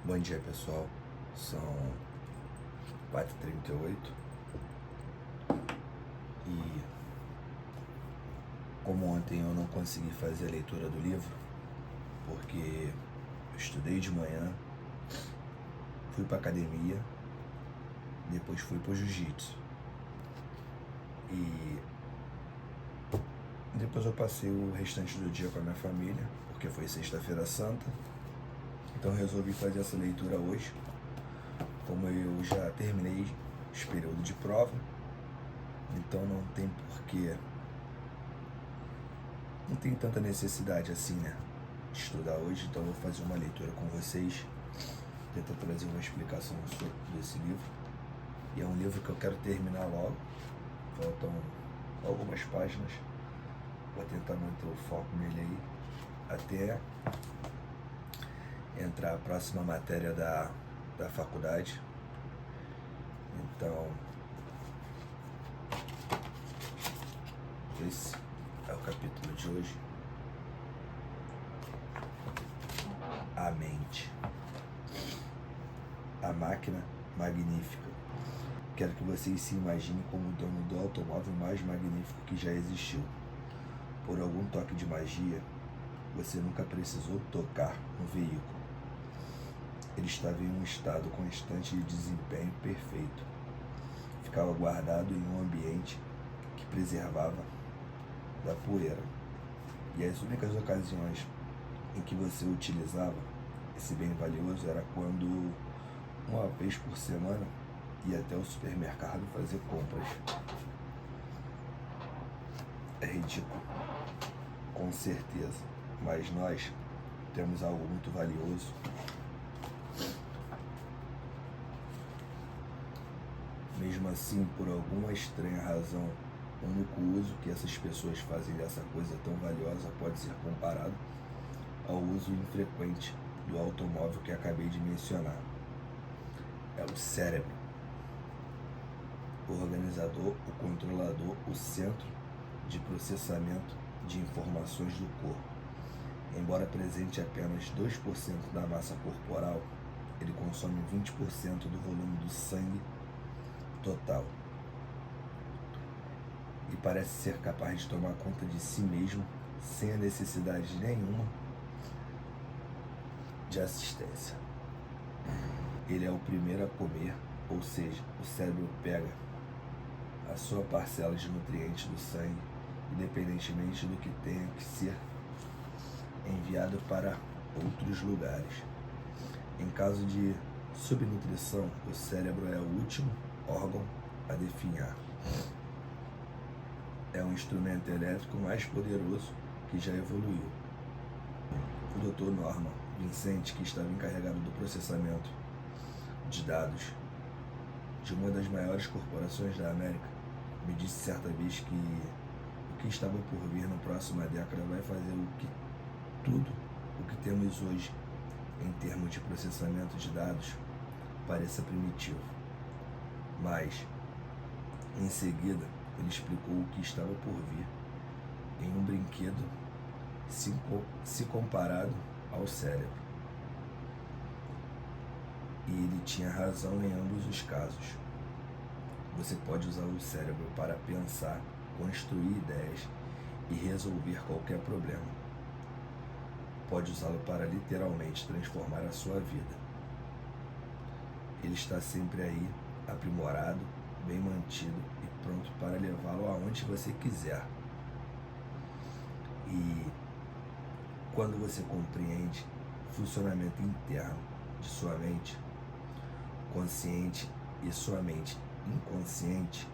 Bom dia, pessoal. São 4h38 e como ontem eu não consegui fazer a leitura do livro porque eu estudei de manhã, fui para academia, depois fui para o jiu-jitsu e depois eu passei o restante do dia com a minha família porque foi sexta-feira santa. Então eu resolvi fazer essa leitura hoje. Como eu já terminei esse período de prova, então não tem porquê, não tem tanta necessidade assim, né, de estudar hoje. Então eu vou fazer uma leitura com vocês, tentar trazer uma explicação desse livro. E é um livro que eu quero terminar logo, faltam algumas páginas, vou tentar manter o foco nele aí, até entrar a próxima matéria da faculdade. Então, esse é o capítulo de hoje. A mente. A máquina magnífica. Quero que vocês se imaginem como o dono do automóvel mais magnífico que já existiu. Por algum toque de magia, você nunca precisou tocar no veículo. Ele estava em um estado constante de desempenho perfeito. Ficava guardado em um ambiente que preservava da poeira. E as únicas ocasiões em que você utilizava esse bem valioso era quando, uma vez por semana, ia até o supermercado fazer compras. É ridículo, com certeza, mas nós temos algo muito valioso. Mesmo assim, por alguma estranha razão, o único uso que essas pessoas fazem dessa coisa tão valiosa pode ser comparado ao uso infrequente do automóvel que acabei de mencionar. É o cérebro. O organizador, o controlador, o centro de processamento de informações do corpo. Embora apresente apenas 2% da massa corporal, ele consome 20% do volume do sangue total. E parece ser capaz de tomar conta de si mesmo sem a necessidade nenhuma de assistência. Ele é o primeiro a comer, ou seja, o cérebro pega a sua parcela de nutrientes do sangue, independentemente do que tenha que ser enviado para outros lugares. Em caso de subnutrição, o cérebro é o último órgão a definhar. É um instrumento elétrico mais poderoso que já evoluiu. O Dr. Norman Vincent, que estava encarregado do processamento de dados de uma das maiores corporações da América, me disse certa vez que o que estava por vir na próxima década vai fazer tudo o que temos hoje em termos de processamento de dados pareça primitivo. Mas, em seguida, ele explicou o que estava por vir em um brinquedo se comparado ao cérebro. E ele tinha razão em ambos os casos. Você pode usar o cérebro para pensar, construir ideias e resolver qualquer problema. Pode usá-lo para literalmente transformar a sua vida. Ele está sempre aí, aprimorado, bem mantido e pronto para levá-lo aonde você quiser. E quando você compreende o funcionamento interno de sua mente consciente e sua mente inconsciente,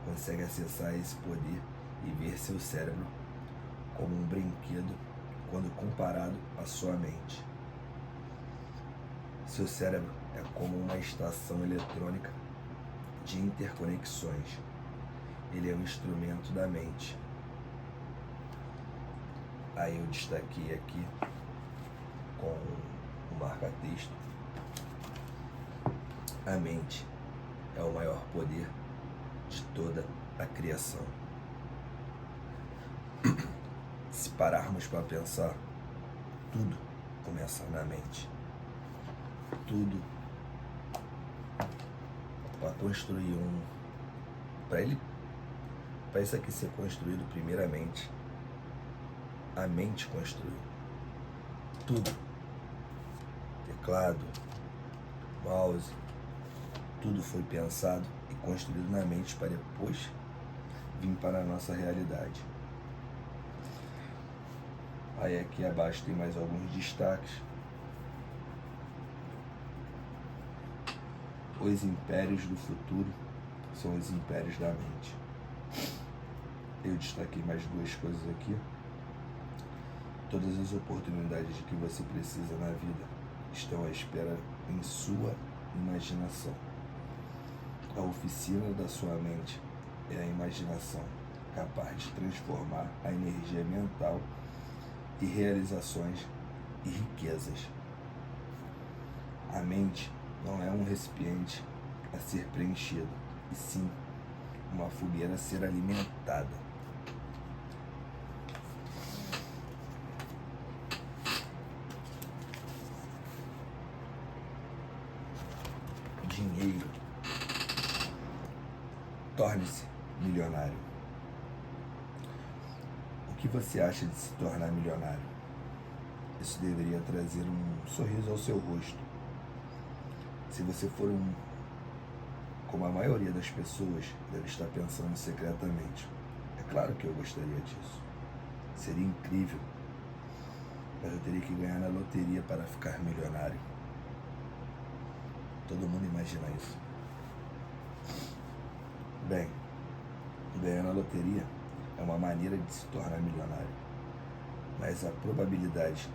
consegue acessar esse poder e ver seu cérebro como um brinquedo quando comparado à sua mente. Seu cérebro é como uma estação eletrônica de interconexões. Ele é um instrumento da mente. Aí eu destaquei aqui com o marca-texto: a mente é o maior poder de toda a criação. Se pararmos para pensar, tudo começa na mente. tudo para construir para isso aqui ser construído, primeiramente, a mente construiu. Tudo. Teclado, mouse, tudo foi pensado e construído na mente para depois vir para a nossa realidade. Aí aqui abaixo tem mais alguns destaques. Os impérios do futuro são os impérios da mente. Eu destaquei mais duas coisas aqui. Todas as oportunidades de que você precisa na vida estão à espera em sua imaginação. A oficina da sua mente é a imaginação, capaz de transformar a energia mental e realizações e riquezas. A mente não é um recipiente a ser preenchido, e sim uma fogueira a ser alimentada. Dinheiro. Torne-se milionário. O que você acha de se tornar milionário? Isso deveria trazer um sorriso ao seu rosto. Se você for como a maioria das pessoas, deve estar pensando secretamente: é claro que eu gostaria disso. Seria incrível. Mas eu teria que ganhar na loteria para ficar milionário. Todo mundo imagina isso. Bem, ganhar na loteria é uma maneira de se tornar milionário. Mas a probabilidade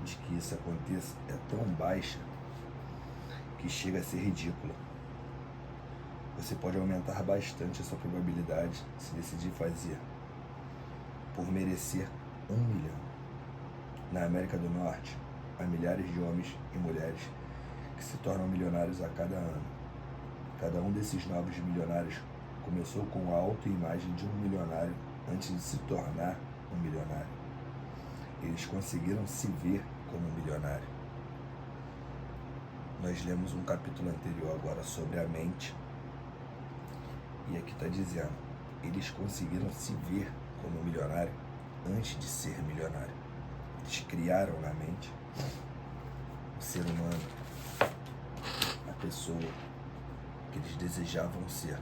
de que isso aconteça é tão baixa que chega a ser ridícula. Você pode aumentar bastante essa probabilidade se decidir fazer por merecer 1 milhão. Na América do Norte, há milhares de homens e mulheres que se tornam milionários a cada ano. Cada um desses novos milionários começou com a autoimagem de um milionário antes de se tornar um milionário. Eles conseguiram se ver como um milionário. Nós lemos um capítulo anterior agora sobre a mente. E aqui está dizendo, eles conseguiram se ver como milionário antes de ser milionário. Eles criaram na mente o ser humano, a pessoa que eles desejavam ser.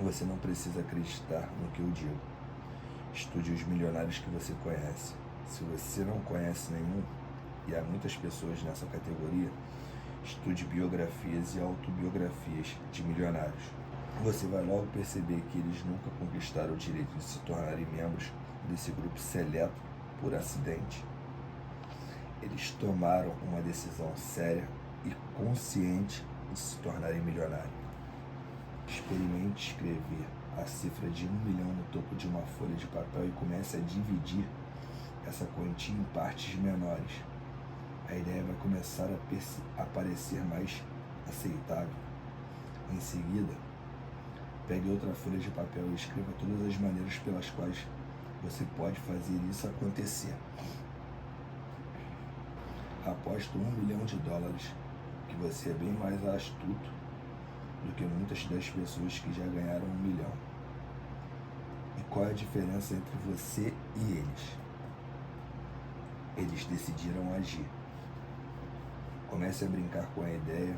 Você não precisa acreditar no que eu digo. Estude os milionários que você conhece. Se você não conhece nenhum, e há muitas pessoas nessa categoria, estude biografias e autobiografias de milionários. Você vai logo perceber que eles nunca conquistaram o direito de se tornarem membros desse grupo seleto por acidente. Eles tomaram uma decisão séria e consciente de se tornarem milionários. Experimente escrever a cifra de 1 milhão no topo de uma folha de papel e comece a dividir essa quantia em partes menores. A ideia vai começar a parecer mais aceitável. Em seguida, pegue outra folha de papel e escreva todas as maneiras pelas quais você pode fazer isso acontecer. Aposto $1 milhão que você é bem mais astuto do que muitas das pessoas que já ganharam 1 milhão. E qual é a diferença entre você e eles? Eles decidiram agir. Comece a brincar com a ideia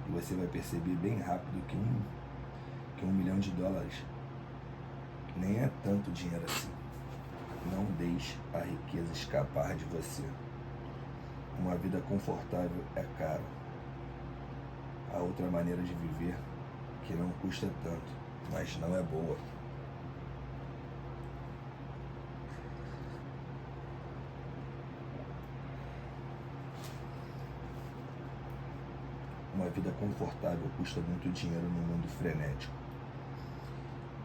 e você vai perceber bem rápido que $1 milhão nem é tanto dinheiro assim. Não deixe a riqueza escapar de você. Uma vida confortável é caro. Há outra maneira de viver que não custa tanto, mas não é boa. Uma vida confortável custa muito dinheiro no mundo frenético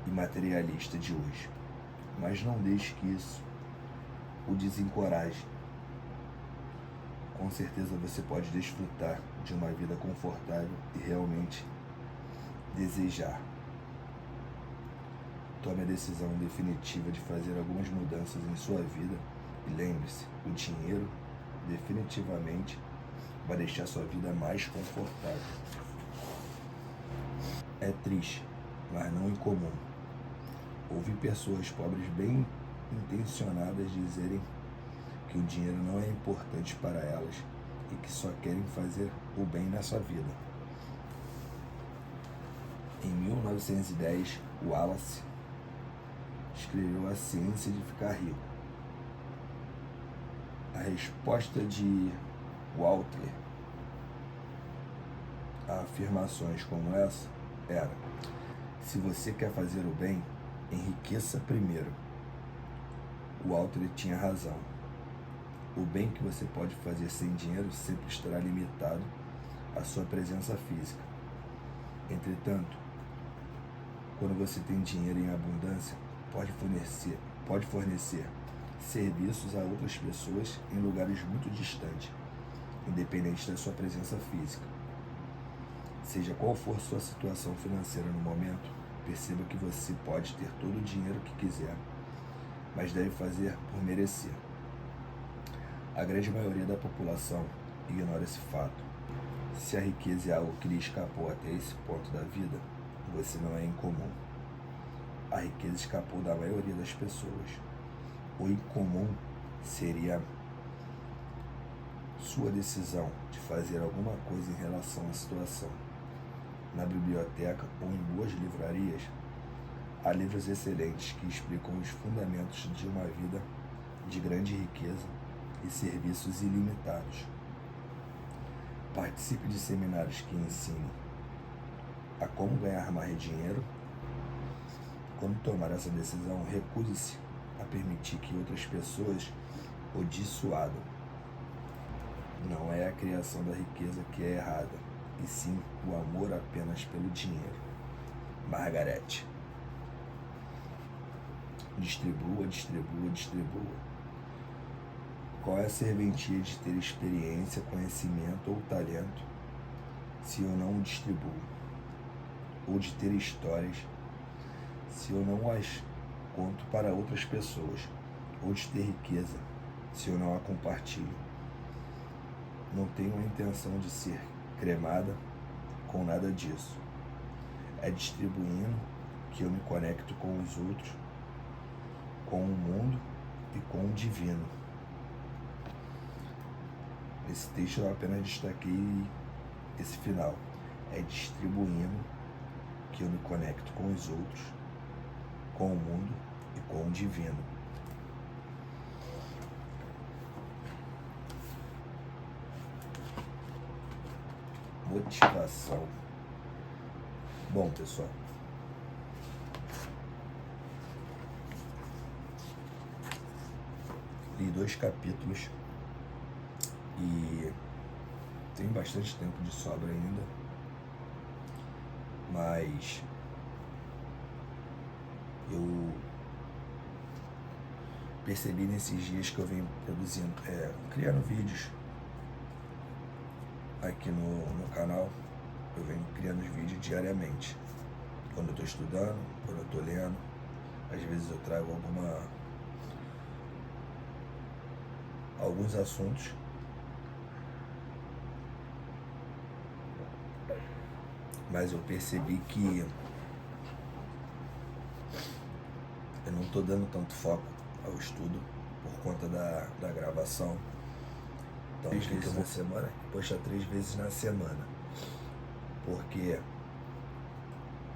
e materialista de hoje. Mas não deixe que isso o desencoraje. Com certeza você pode desfrutar de uma vida confortável e realmente desejar. Tome a decisão definitiva de fazer algumas mudanças em sua vida E lembre-se, o dinheiro definitivamente vai deixar sua vida mais confortável. É triste, mas não incomum, ouvir pessoas pobres bem intencionadas dizerem que o dinheiro não é importante para elas e que só querem fazer o bem nessa vida. Em 1910, Wallace escreveu A Ciência de Ficar Rico. A resposta de Walter a afirmações como essa era: se você quer fazer o bem, enriqueça primeiro. Walter tinha razão. O bem que você pode fazer sem dinheiro sempre estará limitado à sua presença física. Entretanto, quando você tem dinheiro em abundância, pode fornecer serviços a outras pessoas em lugares muito distantes, independente da sua presença física. Seja qual for sua situação financeira no momento, perceba que você pode ter todo o dinheiro que quiser, mas deve fazer por merecer. A grande maioria da população ignora esse fato. Se a riqueza é algo que lhe escapou até esse ponto da vida, você não é incomum. A riqueza escapou da maioria das pessoas. O incomum seria sua decisão de fazer alguma coisa em relação à situação. Na biblioteca ou em boas livrarias, há livros excelentes que explicam os fundamentos de uma vida de grande riqueza e serviços ilimitados. Participe de seminários que ensinem a como ganhar mais dinheiro. Quando tomar essa decisão, recuse-se a permitir que outras pessoas o dissuadam. Não é a criação da riqueza que é errada, e sim o amor apenas pelo dinheiro. Margaret. Distribua, distribua, distribua. Qual é a serventia de ter experiência, conhecimento ou talento se eu não o distribuo? Ou de ter histórias se eu não as conto para outras pessoas? Ou de ter riqueza se eu não a compartilho? Não tenho a intenção de ser cremada com nada disso. É distribuindo que eu me conecto com os outros, com o mundo e com o divino. Nesse texto eu apenas destaquei esse final. É distribuindo que eu me conecto com os outros, com o mundo e com o divino. Motivação. Bom, pessoal, li 2 capítulos e tem bastante tempo de sobra ainda, mas eu percebi nesses dias que eu venho produzindo, criando vídeos aqui no canal. Eu venho criando vídeos diariamente, quando eu estou estudando, quando eu estou lendo. Às vezes eu trago alguns assuntos mas eu percebi que eu não estou dando tanto foco ao estudo por conta da gravação. Então, 3 vezes na semana, postar 3 vezes na semana, porque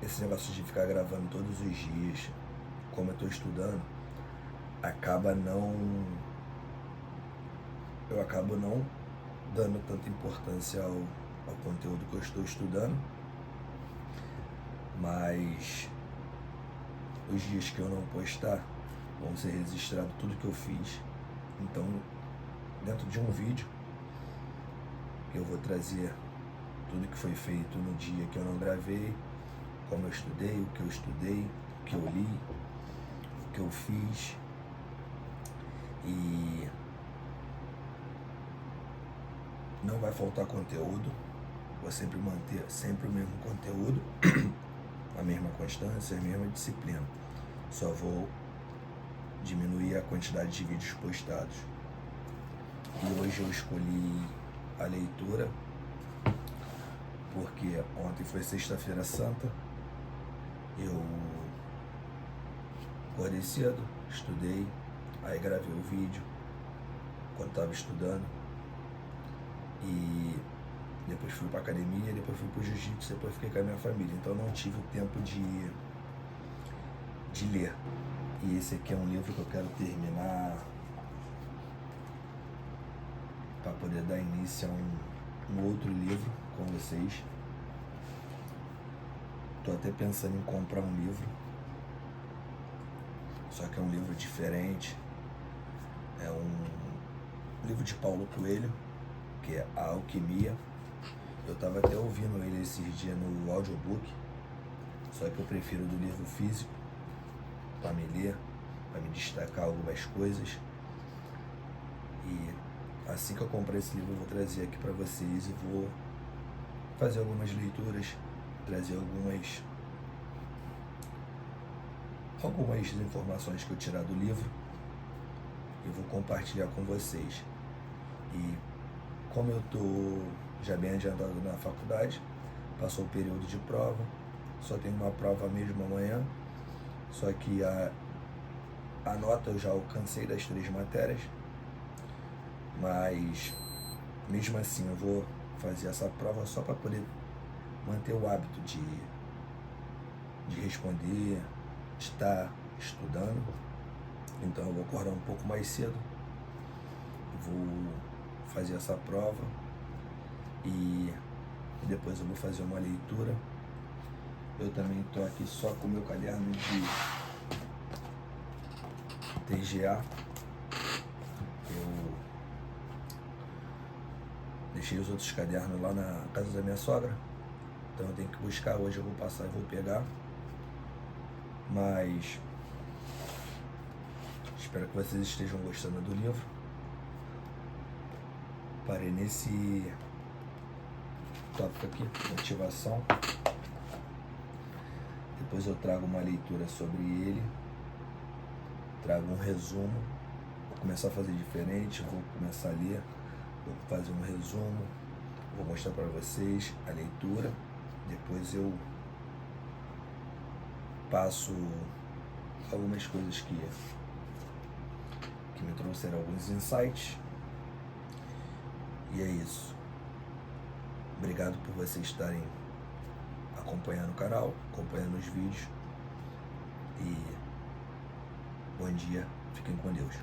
esse negócio de ficar gravando todos os dias, como eu estou estudando, eu acabo não dando tanta importância ao conteúdo que eu estou estudando, mas os dias que eu não postar, vão ser registrado tudo que eu fiz. Então, dentro de um vídeo, eu vou trazer tudo que foi feito no dia que eu não gravei, como eu estudei, o que eu estudei, o que eu li, o que eu fiz. E não vai faltar conteúdo, vou sempre manter sempre o mesmo conteúdo, a mesma constância, a mesma disciplina. Só vou diminuir a quantidade de vídeos postados. E hoje eu escolhi a leitura porque ontem foi sexta-feira santa, eu acordei cedo, estudei, aí gravei o vídeo quando estava estudando e depois fui para academia, depois fui para o jiu-jitsu, depois fiquei com a minha família, então não tive o tempo de ler. E esse aqui é um livro que eu quero terminar para poder dar início a um outro livro com vocês. Estou até pensando em comprar um livro, só que é um livro diferente. É um livro de Paulo Coelho, que é A Alquimia. Eu estava até ouvindo ele esses dias no audiobook, só que eu prefiro do livro físico para me ler, para me destacar algumas coisas. E assim que eu comprar esse livro eu vou trazer aqui para vocês e vou fazer algumas leituras, trazer algumas informações que eu tirar do livro e vou compartilhar com vocês. E como eu estou já bem adiantado na faculdade, passou o período de prova, só tenho uma prova mesmo amanhã, só que a nota eu já alcancei das 3 matérias, mas mesmo assim eu vou fazer essa prova só para poder manter o hábito de responder, de estar estudando. Então eu vou acordar um pouco mais cedo, vou fazer essa prova e depois eu vou fazer uma leitura. Eu também estou aqui só com o meu caderno de TGA. Eu deixei os outros cadernos lá na casa da minha sogra, então eu tenho que buscar. Hoje eu vou passar e vou pegar, mas espero que vocês estejam gostando do livro. Parei nesse tópico aqui, motivação. Depois eu trago uma leitura sobre ele, trago um resumo. Vou começar a fazer diferente, vou começar a ler, vou fazer um resumo, vou mostrar para vocês a leitura. Depois eu passo algumas coisas que me trouxeram alguns insights. E é isso. Obrigado por vocês estarem acompanhando o canal, acompanhando os vídeos. E bom dia, fiquem com Deus.